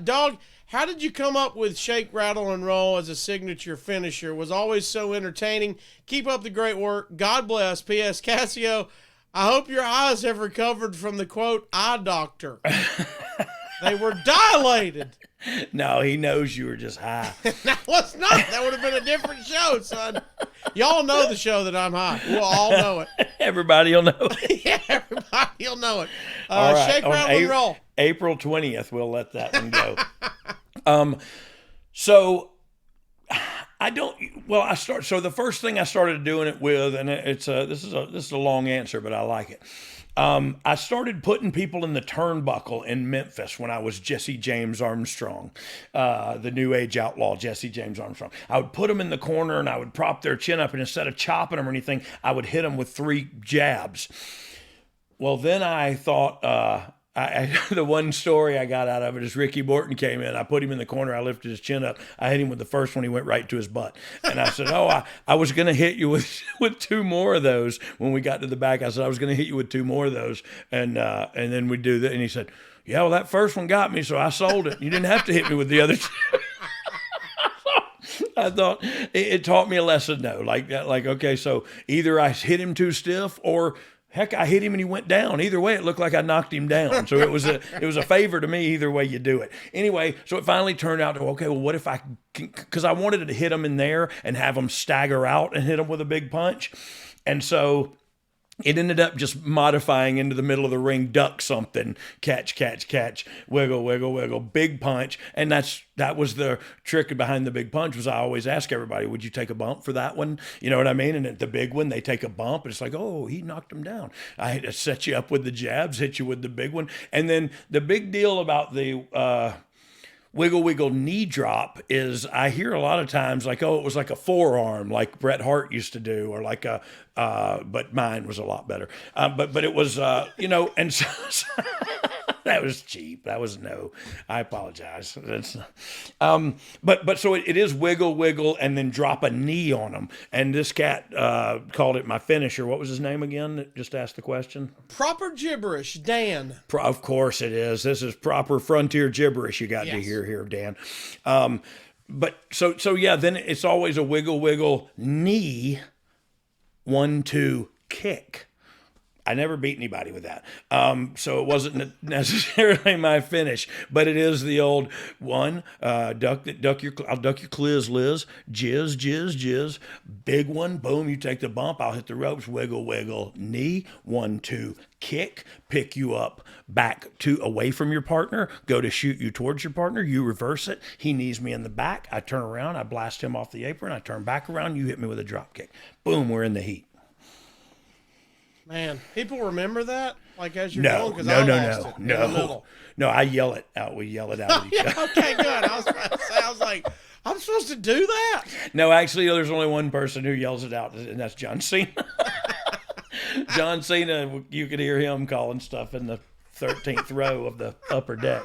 Dog, how did you come up with shake, rattle, and roll as a signature finisher? Was always so entertaining. Keep up the great work. God bless. P.S. Casio, I hope your eyes have recovered from the quote eye doctor. They were dilated. No, he knows you were just high. That was not. That would have been a different show, son. Y'all know the show that I'm high. We'll all know it. Everybody will know it. Yeah, everybody will know it. All right. Shake, rattle, and roll. April 20th, we'll let that one go. So the first thing I started doing it with, and this is a long answer, but I like it. I started putting people in the turnbuckle in Memphis when I was Jesse James Armstrong, the new age outlaw, Jesse James Armstrong. I would put them in the corner and I would prop their chin up, and instead of chopping them or anything, I would hit them with 3 jabs. Well, then I thought, the one story I got out of it is Ricky Morton came in. I put him in the corner. I lifted his chin up. I hit him with the first one. He went right to his butt. And I said, I was going to hit you with 2 more of those. When we got to the back, I said, I was going to hit you with 2 more of those. And then we'd do that. And he said, yeah, well, that first one got me, so I sold it. You didn't have to hit me with the other 2. I thought it taught me a lesson, though. Like, okay, so either I hit him too stiff or heck, I hit him and he went down. Either way, it looked like I knocked him down. So it was a favor to me either way you do it. Anyway, so it finally turned out to, okay, well, what if I can, because I wanted to hit him in there and have him stagger out and hit him with a big punch. And so it ended up just modifying into the middle of the ring, duck something, catch, wiggle, wiggle, wiggle, big punch. And that was the trick behind the big punch. Was I always ask everybody, would you take a bump for that one? You know what I mean? And at the big one, they take a bump, and it's like, oh, he knocked him down. I had to set you up with the jabs, hit you with the big one. And then the big deal about the wiggle, wiggle knee drop is I hear a lot of times like, oh, it was like a forearm like Bret Hart used to do, or like but mine was a lot better. But it was, and so that was cheap. That was I apologize. That's, but so it is wiggle, wiggle, and then drop a knee on them. And this cat called it my finisher. What was his name again? That just asked the question. Proper gibberish, Dan. Of course it is. This is proper frontier gibberish you got to hear here, Dan. But so yeah, then it's always a wiggle, wiggle, knee, 1, 2, kick. I never beat anybody with that. So it wasn't necessarily my finish, but it is the old one, I'll duck your cliz, Liz, jizz, big one, boom, you take the bump, I'll hit the ropes, wiggle, wiggle, knee, 1, 2, kick, pick you up back to away from your partner, go to shoot you towards your partner, you reverse it, he knees me in the back, I turn around, I blast him off the apron, I turn back around, you hit me with a drop kick. Boom, we're in the heat. Man, people remember that? Like as you're going? Because No, I yell it out. We yell it out at each other. Okay, good. I was about to say, I was like, I'm supposed to do that? No, actually, there's only one person who yells it out, and that's John Cena. John Cena, you could hear him calling stuff in the 13th row of the upper deck.